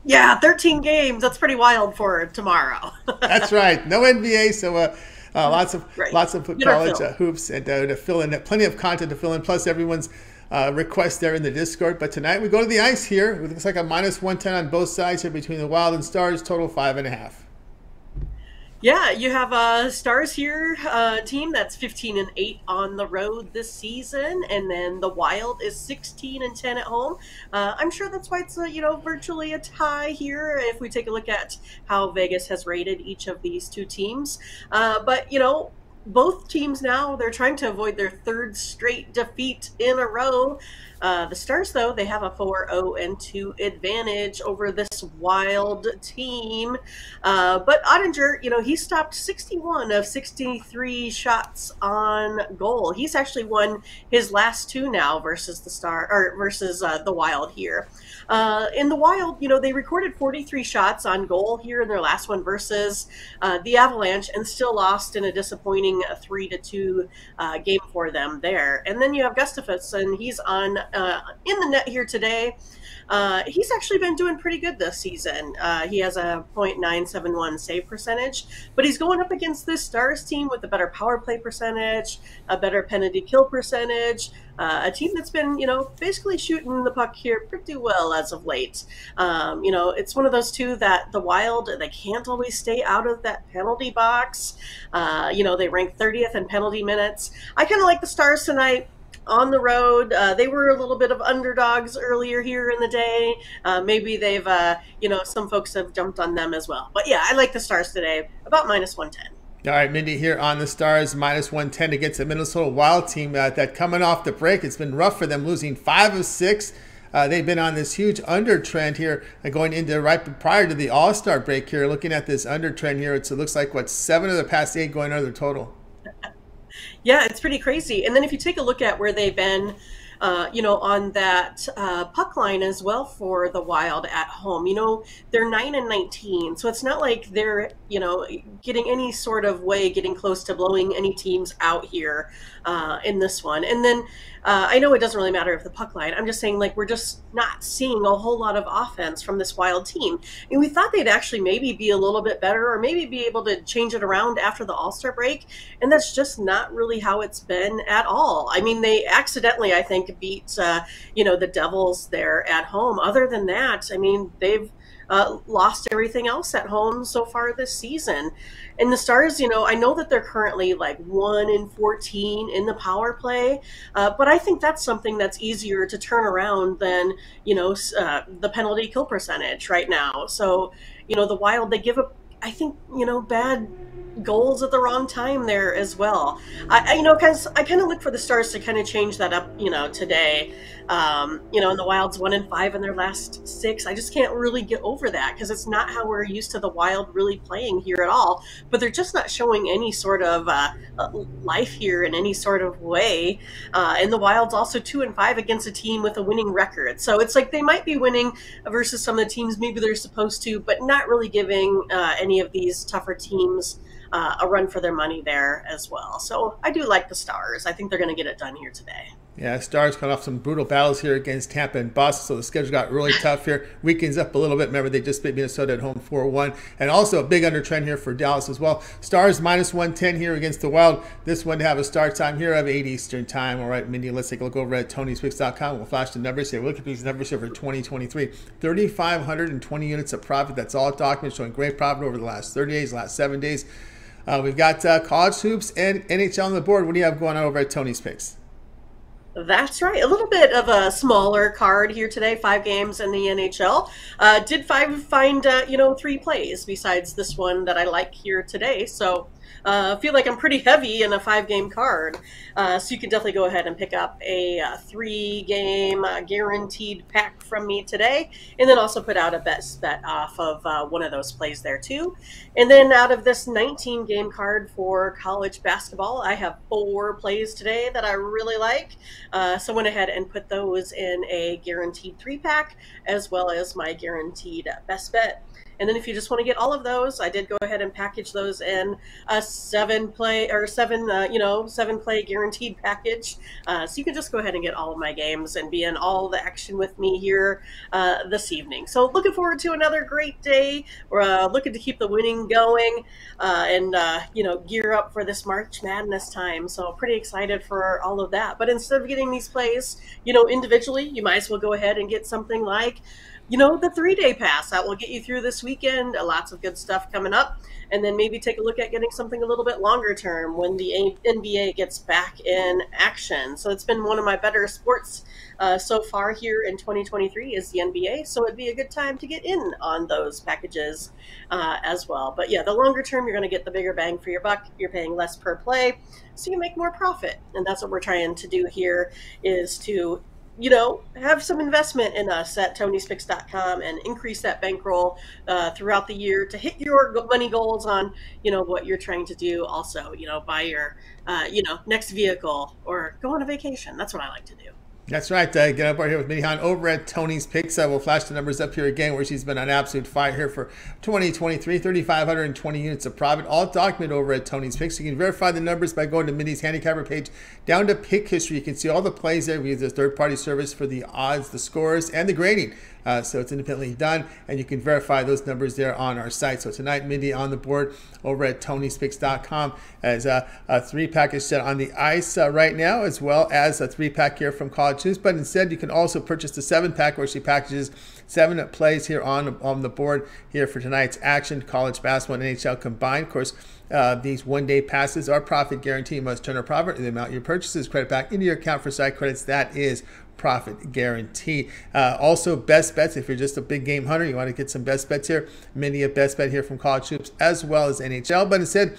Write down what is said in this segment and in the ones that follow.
Yeah, 13 games. That's pretty wild for tomorrow. That's right. No NBA, so Right. lots of Get our college fill. hoops and to fill in plenty of content to fill in. Plus everyone's requests there in the Discord. But tonight we go to the ice here. It looks like a minus 110 on both sides here between the Wild and Stars. Total 5.5. Yeah, you have Stars here, team that's 15-8 on the road this season, and then the Wild is 16-10 at home. I'm sure that's why it's virtually a tie here if we take a look at how Vegas has rated each of these two teams. But both teams now they're trying to avoid their third straight defeat in a row. The Stars, though, they have a 4-0-2 advantage over this Wild team. But Ottinger, he stopped 61 of 63 shots on goal. He's actually won his last two now versus the Wild here. In the Wild, they recorded 43 shots on goal here in their last one versus the Avalanche, and still lost in a disappointing 3-2 game for them there. And then you have Gustafsson. He's on in the net here today. He's actually been doing pretty good this season. He has a .971 save percentage, but he's going up against this Stars team with a better power play percentage, a better penalty kill percentage, a team that's been, basically shooting the puck here pretty well as of late. It's one of those two that the Wild, they can't always stay out of that penalty box. They rank 30th in penalty minutes. I kind of like the Stars tonight on the road. They were a little bit of underdogs earlier here in the day. Maybe they've, some folks have jumped on them as well. But yeah, I like the Stars today, about minus 110. All right, Mindy here on the Stars, minus 110 against the Minnesota Wild team that coming off the break. It's been rough for them, losing 5 of 6. They've been on this huge under trend here, going into right prior to the All-Star break here. Looking at this under trend here, it looks like, 7 of the past 8 going under total. Yeah, it's pretty crazy. And then if you take a look at where they've been, on that puck line as well for the Wild at home, they're 9-19, so it's not like they're getting any sort of way getting close to blowing any teams out here in this one. And then I know it doesn't really matter if the puck line. I'm just saying, like, we're just not seeing a whole lot of offense from this Wild team. And we thought they'd actually maybe be a little bit better, or maybe be able to change it around after the All-Star break. And that's just not really how it's been at all. I mean, they accidentally, I think, beat the Devils there at home. Other than that, I mean, they've lost everything else at home so far this season. And the Stars, I know that they're currently like 1-14 in the power play, but I think that's something that's easier to turn around than the penalty kill percentage right now. So the Wild, they give up, I think, bad goals at the wrong time there as well. Because I kind of look for the Stars to kind of change that up, today. And the Wild's 1-5 in their last 6. I just can't really get over that because it's not how we're used to the Wild really playing here at all. But they're just not showing any sort of life here in any sort of way. And the Wild's also 2-5 against a team with a winning record. So it's like they might be winning versus some of the teams maybe they're supposed to, but not really giving any of these tougher teams a run for their money there as well. So I do like the Stars. I think they're going to get it done here today. Yeah, Stars coming off some brutal battles here against Tampa and Boston, so the schedule got really tough here. Weekends up a little bit. Remember, they just beat Minnesota at home 4-1. And also a big under trend here for Dallas as well. Stars minus 110 here against the Wild. This one to have a start time here of 8 Eastern time. All right, Mindy, let's take a look over at Tony'sPicks.com. We'll flash the numbers here. We'll look at these numbers here for 2023. 3,520 units of profit. That's all documents showing great profit over the last 30 days, last 7 days. We've got college hoops and NHL on the board. What do you have going on over at Tony's Picks? That's right. A little bit of a smaller card here today. 5 games in the NHL. Did find 3 plays besides this one that I like here today. So I feel like I'm pretty heavy in a 5-game card. So you can definitely go ahead and pick up a 3-game guaranteed pack from me today. And then also put out a best bet off of one of those plays there too. And then out of this 19-game card for college basketball, I have 4 plays today that I really like. So I went ahead and put those in a guaranteed 3-pack as well as my guaranteed best bet. And then if you just want to get all of those, I did go ahead and package those in seven play or seven, 7 play guaranteed package. So you can just go ahead and get all of my games and be in all the action with me here this evening. So looking forward to another great day. We're looking to keep the winning going and gear up for this March Madness time. So pretty excited for all of that. But instead of getting these plays, individually, you might as well go ahead and get something like the 3-day pass that will get you through this weekend. Lots of good stuff coming up. And then maybe take a look at getting something a little bit longer term when the NBA gets back in action. So it's been one of my better sports so far here in 2023 is the NBA. So it'd be a good time to get in on those packages as well. But yeah, the longer term, you're going to get the bigger bang for your buck. You're paying less per play, so you make more profit. And that's what we're trying to do here is to have some investment in us at TonySpix.com and increase that bankroll throughout the year to hit your money goals on, what you're trying to do. Also, buy your, next vehicle or go on a vacation. That's what I like to do. That's right. Get up right here with Mindy Hahne over at Tony's Picks. We'll flash the numbers up here again where she's been on absolute fire here for 2023. 3,520 units of profit. All documented over at Tony's Picks. You can verify the numbers by going to Mindy's handicapper page down to pick history. You can see all the plays there. We use a third-party service for the odds, the scores, and the grading. So it's independently done, and you can verify those numbers there on our site. So tonight, Mindy on the board over at TonySpix.com as a 3-package set on the ice right now, as well as a 3-pack here from College Hoops. But instead, you can also purchase the 7-pack where she packages 7 plays here on the board here for tonight's action. College basketball and NHL combined. Of course, these 1-day passes are profit guarantee. You must turn a profit in the amount your purchases credit back into your account for site credits. That is profit guarantee. Also, best bets. If you're just a big game hunter, you want to get some best bets here. Many a best bet here from College Hoops as well as NHL. But instead,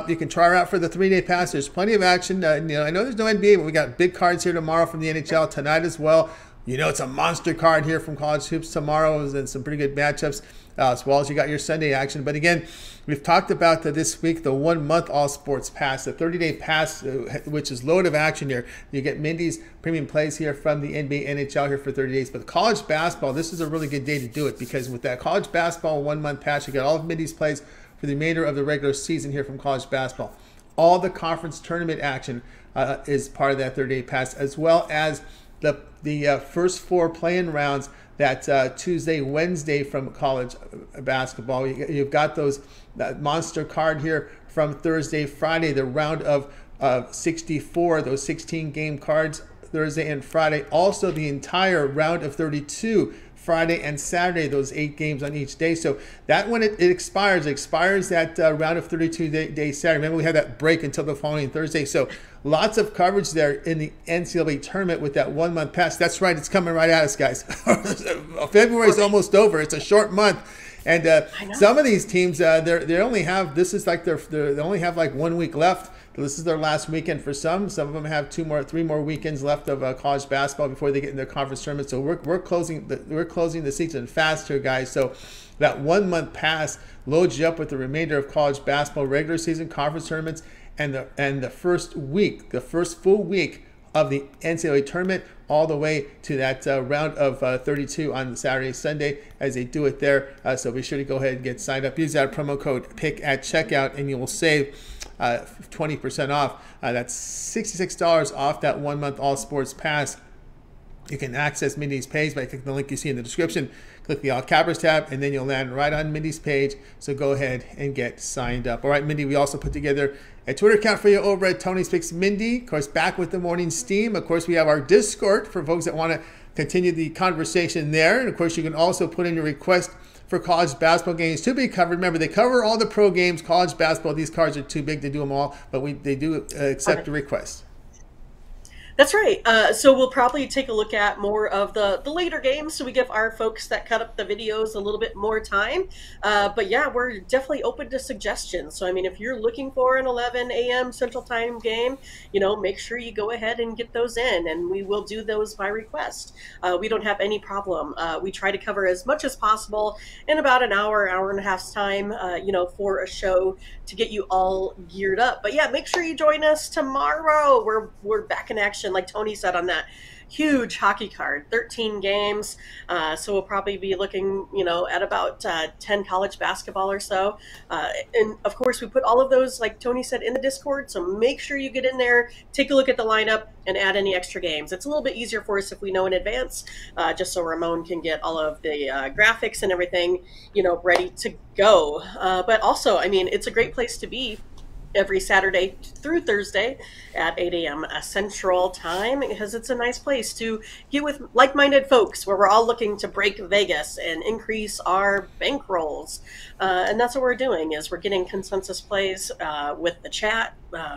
you can try her out for the 3-day pass. There's plenty of action. I know there's no NBA, but we got big cards here tomorrow from the NHL, tonight as well. It's a monster card here from College Hoops tomorrow and some pretty good matchups, as well as you got your Sunday action. But again, we've talked about this week, the 1-month All Sports Pass, the 30-day pass, which is load of action here. You get Mindy's premium plays here from the NBA, NHL here for 30 days. But college basketball, this is a really good day to do it because with that college basketball 1-month pass, you got all of Mindy's plays for the remainder of the regular season here from college basketball. All the conference tournament action is part of that 30-day pass, as well as the first 4 play-in rounds that Tuesday, Wednesday from college basketball. You've got that monster card here from Thursday, Friday, the round of 64, those 16-game cards Thursday and Friday. Also, the entire round of 32 Friday and Saturday, those 8 games on each day. So that when it expires that round of 32 day Saturday. Remember, we had that break until the following Thursday. So lots of coverage there in the NCAA tournament with that 1-month pass. That's right, it's coming right at us, guys. February is almost over. It's a short month. And some of these teams, they only have, this is like they only have like 1 week left. This is their last weekend for some. Some of them have 3 more weekends left of college basketball before they get into the conference tournament. So we're closing the season fast here, guys. So that 1-month pass loads you up with the remainder of college basketball regular season, conference tournaments, and the first full week of the NCAA tournament, all the way to that round of 32 on Saturday, Sunday, as they do it there. So be sure to go ahead and get signed up. Use that promo code PICK at checkout, and you will save 20% off. That's $66 off that 1-month All Sports Pass. You can access Mindy's page by clicking the link you see in the description. Click the All Cappers tab, and then you'll land right on Mindy's page. So go ahead and get signed up. All right, Mindy, we also put together a Twitter account for you over at Tony's Picks Mindy. Of course, back with the morning steam. Of course, we have our Discord for folks that want to continue the conversation there. And of course, you can also put in your request for college basketball games to be covered. Remember, they cover all the pro games, college basketball. These cards are too big to do them all, but they do accept the request. That's right. So we'll probably take a look at more of the later games, so we give our folks that cut up the videos a little bit more time. But yeah, we're definitely open to suggestions. So I mean, if you're looking for an 11 a.m. Central Time game, make sure you go ahead and get those in, and we will do those by request. We don't have any problem. We try to cover as much as possible in about an hour and a half's time, for a show to get you all geared up. But yeah, make sure you join us tomorrow. We're back in action, like Tony said on that huge hockey card, 13 games. So we'll probably be looking, at about 10 college basketball or so. And of course, we put all of those, like Tony said, in the Discord. So make sure you get in there, take a look at the lineup, and add any extra games. It's a little bit easier for us if we know in advance, just so Ramon can get all of the graphics and everything, ready to go. But also, I mean, it's a great place to be every Saturday through Thursday at 8 a.m. Central Time, because it's a nice place to get with like-minded folks where we're all looking to break Vegas and increase our bankrolls. And that's what we're doing, is we're getting consensus plays with the chat,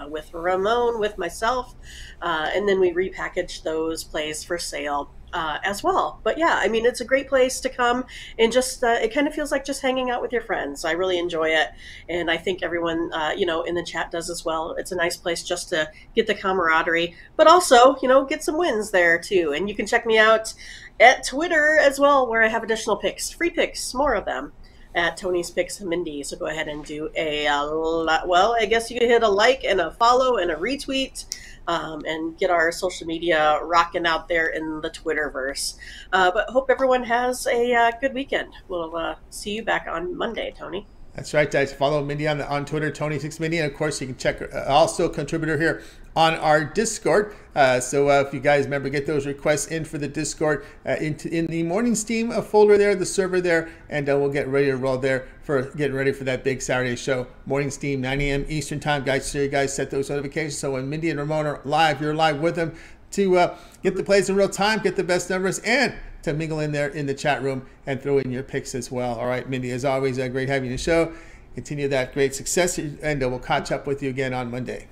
with Ramon, with myself, and then we repackage those plays for sale as well. But yeah, I mean, it's a great place to come and just, it kind of feels like just hanging out with your friends. I really enjoy it. And I think everyone, in the chat does as well. It's a nice place just to get the camaraderie, but also, get some wins there too. And you can check me out at Twitter as well, where I have additional picks, free picks, more of them, at Tony's Picks Mindy. So go ahead and do I guess you can hit a like and a follow and a retweet, and get our social media rocking out there in the Twitterverse. But hope everyone has a good weekend. We'll see you back on Monday, Tony. That's right, guys. Follow Mindy on Twitter, Tony6Mindy. And of course, you can check also a contributor here on our Discord. So if you guys remember, get those requests in for the Discord in the morning Steam folder there, the server there, and we'll get ready to roll there for getting ready for that big Saturday show. Morning Steam, 9 a.m. Eastern Time, guys. So you guys set those notifications. So when Mindy and Ramon are live, you're live with them to get the plays in real time, get the best numbers, and to mingle in there in the chat room and throw in your picks as well. All right, Mindy, as always, great having you on the show. Continue that great success, and we'll catch up with you again on Monday.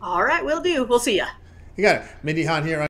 All right, will do. We'll see ya. You got it. Mindy Hahne here on